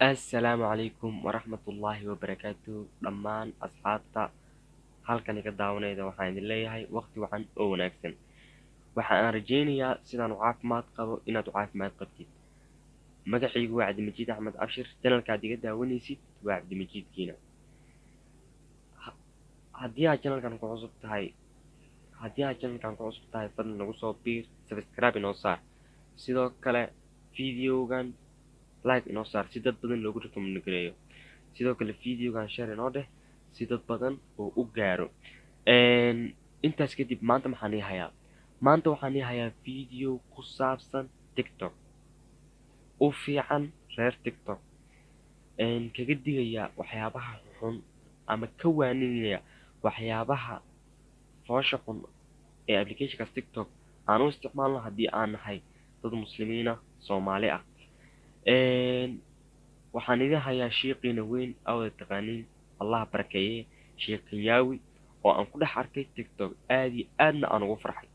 السلام عليكم ورحمة الله وبركاته دمان أصحابتا halkani ka daawanayda waxaan idin leeyahay waqti wacan oo wanaagsan waxaan rajeynayaa sidaan u caafimaad qabo inaad u caafimaad qabtid magacaygu waa Cabdimajid Axmed Abshir channelkaad iga daawanaysid waa Cabdimajid Kiina haddii aad channelkan ku cusub tahay fadlan nagu soo biir subscribe inoo saar sidoo kale videogan like inoo saar si dad badan loogu recommend gareeyo sidoo kale videogan share inoo dheh si dad badan oo u gaaro intaas kadib maanta waxaan ii hayaa video ku saabsan TikTok u fiican reer TikTok kaga digaya waxyaabaha xun ama ka waaninaya waxyaabaha foosha xun ee applicationka TikTok aan u isticmaalno haddii aan nahay dad muslimiina Soomaali ah waxaan idin hayaa sheeqiina weyn awda taqaaniin Allah barakeeye Sheekh Kenyawi oo aan ku dhex arkay TikTok aad iyo aadna aan ugu farxay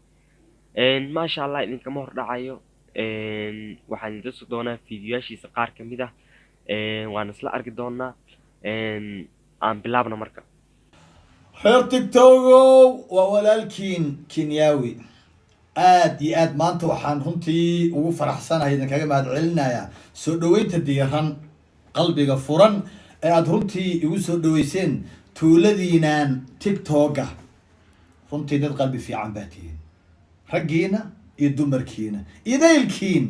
ma sha Allah idinkama hor dhacayo waxaan idin soo doonaa fiidiyoashiisa qaar ka mid ah waan isla arki doonaa aan bilaabno marka reer TikTok waa walaalkiin Kenyawi aad iyo aad maanta waxaan runtii ugu faraxsanahay idinkaga mahadcelinayaa soo dhaweynta diiran qalbiga furan ee aad runtii igu soo dhaweyseen tuuladiinaan TikTok-ga runtii dad qalbi fiican baa tihiin raggiina iyo dumarkiina iyo daylkiin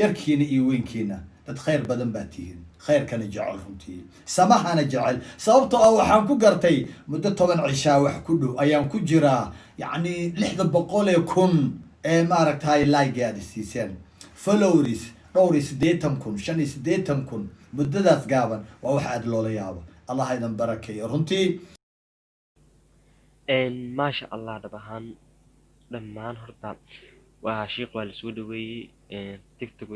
yarkiina iyo weynkiina dad khayr badan baa tihiin khayrkana jecel runtii samahana jecel sababtoo ah waxaan ku gartay muddo 10 cishaa wax ku dhow ayaan ku jiraa yacni 600,000 ee maaragtay like aad siiseen followers dhowr 80,000 85,000 muddadaas gaaban waa wax aad loola yaabo Allah idan barakeeyo runtii ma sha Allah dhabahan dhammaan horta waa sheekh waa la soo dhaweeyay TikTok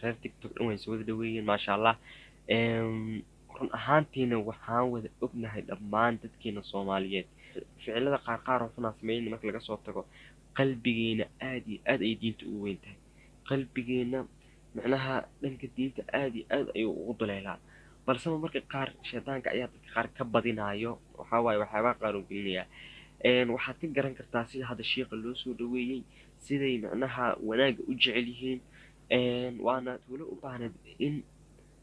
reer TikTok dhan way soo dhaweeyeen ma sha Allah run ahaantiina waxaan wada ognahay dhammaan dadkeena Soomaaliyeed ficilada qaar oo xunaa sameeyay marka laga soo tago qalbigeena aad iyo aad ay diinta u weyn tahay qalbigeena macnaha dhanka diinta aad iyo aad ayuu ugu duleelaa balse marka qaar shaydaanka ayaa dadka qaar ka badinayo waxa waaye waxyaaba qaar u gelinaya waxaad ka garan kartaa sida hadda sheekha loo soo dhaweeyay siday macnaha wanaaga u jecel yihiin waana tuulo u baahnad in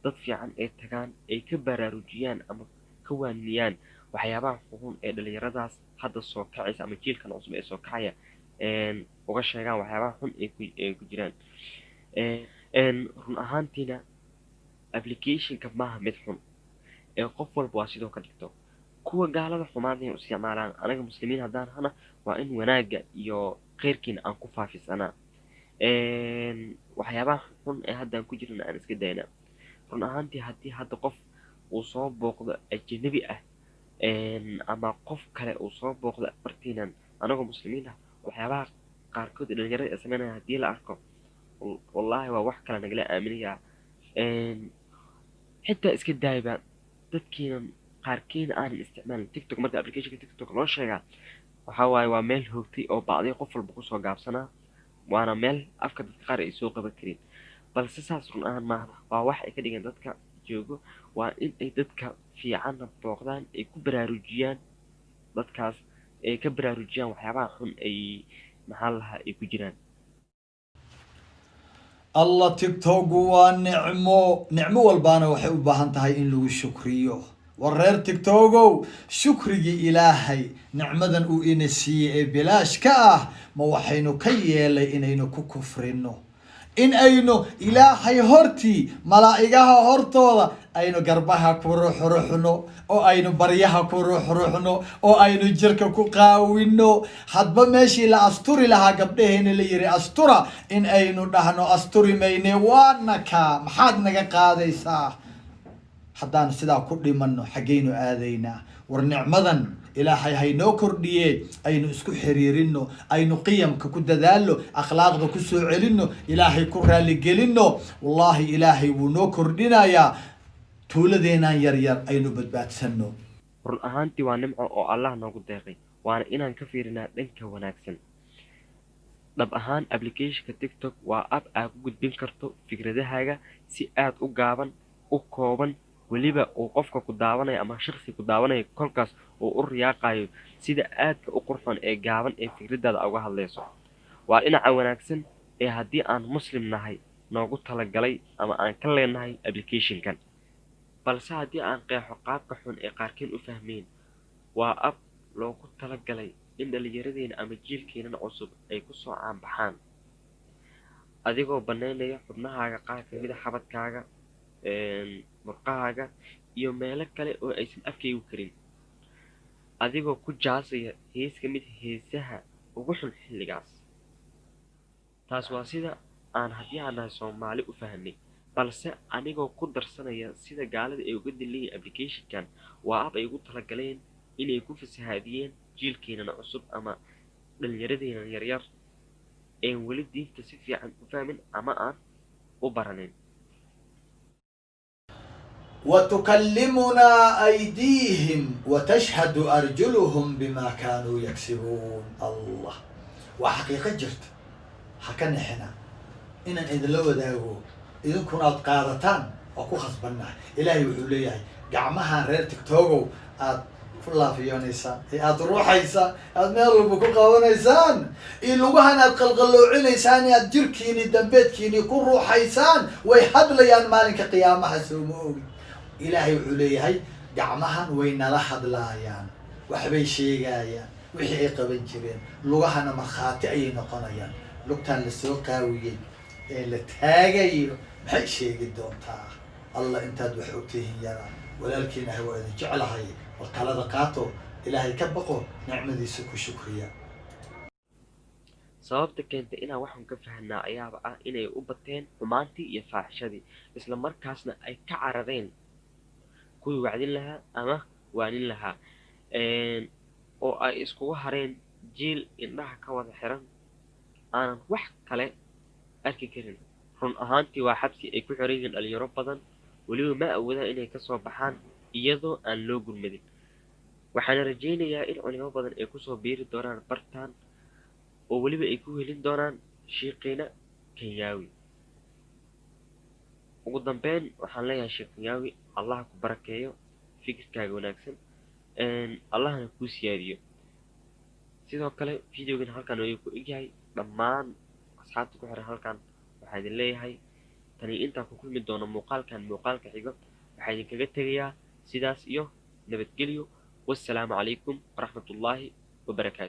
dad fiican ay tagaan ay ka baraarujiyaan ama ka waaniyaan waxyaabaha xun ee dhalinyaradaas hadda soo kacaysa ama jiilkan cusub ee soo kacaya uga sheegaan waxyaabaha xun ee ku jiraan run ahaantiina applicationka maaha mid xun ee qof walba waa sidoo ka dhigto kuwa gaalada xumaanta inay isticmaalaan anaga muslimiin haddaan hana waa in wanaaga iyo khayrkiina aan ku faafisanaa waxyaabaha xun ee haddaan ku jirna aan iska daynaa run ahaantii haddii hadda qof uu soo booqdo ajnabi ah ama qof kale uu soo booqdo bartiinan anagoo muslimiin ah waxyaabaha qaarkood dhalinyarada ay sameynayaan haddii la arko wallahi waa wax kale nagala aaminayaa xitaa iska daayba dadkiina qaarkiina aanan isticmaalin TikTok marka applicationka TikTok loo sheegaa waxa waaye waa meel hoogtay oo bacday qof walba kusoo gaabsanaa waana meel afka dadka qaar ay soo qaban karin balse saas run ahaan maaha waa wax ay ka dhigeen dadka joogo waa in ay dadka fiicanna booqdaan ay ku baraarujiyaan dadkaas ay ka baraarujiyaan waxyaabaha xun ay maxaa lahaa ay ku jiraan Allah TikTok waa nicmo walbaana waxay u baahan tahay in lagu shukriyo wareer TikTok shukrigi ilaahay nicmadan uu ina siiyay ee bilaash ka ah ma waxaynu ka yeelay inaynu ku kufrino in aynu ilaahay hortii malaa'igaha hortooda aynu garbaha ku ruuxruuxno oo aynu baryaha ku ruuxruuxno oo aynu jirka ku qaawino hadba meeshii la asturi lahaa gabdhaheena la yiri astura in aynu dhahno asturi mayne waanaka maxaad naga qaadaysaa haddaan sidaa ku dhimanno xageynu aadaynaa war nicmadan ilaahay haynoo kordhiye aynu isku xiriirino aynu qiyamka ku dadaalo akhlaaqda ku soo celino ilaahay ku raali gelino wallahi ilaahay wuu noo kordhinayaa tuuladeenan yar aynu badbaadsano run ahaantii waa nimco oo Allah noogu deeqay waana inaan ka fiirinaa dhanka wanaagsan dhab ahaan applicationka TikTok waa app aad ku gudbin karto fikradahaaga si aad u gaaban u kooban weliba uu qofka ku daawanayo ama shakhsi ku daawanayo kolkaas uu u riyaaqayo sida aadka u qurxoon ee gaaban ee fikradaada uga hadlayso. waa dhinaca wanaagsan ee haddii aan muslim nahay noogu talagalay ama aan ka leenahay applicationkan. balse haddii aan qeexo qaabka xun ee qaarkeen u fahmeen, waa ab loogu talagalay in dhallinyaradeena ama jiilkeenan cusub ay ku soo caanbaxaan adigoo bannaynaya xubnahaaga qaar ka mid a xabadkaaga, murqahaaga iyo meelo kale oo aysan afkaygu karin, adigoo ku jaasaya hees ka mid heesaha ugu xun xilligaas. taas waa sida aan haddii aan nahay Soomaali u fahnay, balse anigoo ku darsanaya sida gaalada ay uga dilayeen applicationkan. waa ab ay ugu talagaleen inay ku fasahaadiyeen jiilkeenan cusub ama dhallinyaradeenan yaryar een weli diinta si fiican u fahmin ama aan u baranin. وتكلمنا أيديهم وتشهد أرجلهم بما كانوا يكسبون. الله وحقيقة جرت حكنا حنا إن إذا لو ذاقوا إذا كنا قادتان أكو خصبنا إلهي وحوليه قعمها رير تكتوغو فلا في يونيسان روح إيسان ميرو بكو قوان إيسان إلوغهان قلقلو عينيسان جركيني دنبيتكيني كل روح إيسان ويحد ليان مالك قيامها سوموغي إلهي وحوليه قعمها وين لحد لايان وحبي شيغايان وحي قبن جرين لوغهان مرخاتي أي نقنيان لوغتان لسوقاويين لتاغيين محي شيغي دونتا الله انتاد وحوتيهن يرى ولكن هو إذا جعلها وقال قاتو إلهي كبقو نعمدي سكو شكريا. sababta keentay inaan waxaan ka fahanaa ayaaba ah inay u bateen xumaantii iyo faaxishadii, isla markaasna ay ka carareen kuwii wacdin lahaa ama waanin lahaa, oo ay iskugu hareen jiil indhaha ka wada xiran aanan wax kale arki karin. run ahaantii waa xabsi ay ku xiran yihiin dhalinyaro badan, weliba ma awoodaan inay ka soo baxaan iyadoo aan loo gurmadin. waxaana rajaynayaa in culimo badan ay kusoo biiri doonaan bartaan oo weliba ay ku helin doonaan sheekheena Kenyaawi. ugu dambeyn waxaan leeyahay Sheekh Kenyaawi, allah ku barakeeyo fikirkaaga wanaagsan, allahna kuu siyaadiyo. sidoo kale videogan halkan ayuu ku egyahay. dhammaan asxaabta ku xiran halkan waxaa idin leeyahay tani intaan ku kulmi doono muuqaalka xigo waxaa idinkaga tegayaa sidaas iyo nabadgelyo. wassalaamu calaykum waraxmatullaahi wabarakaatu.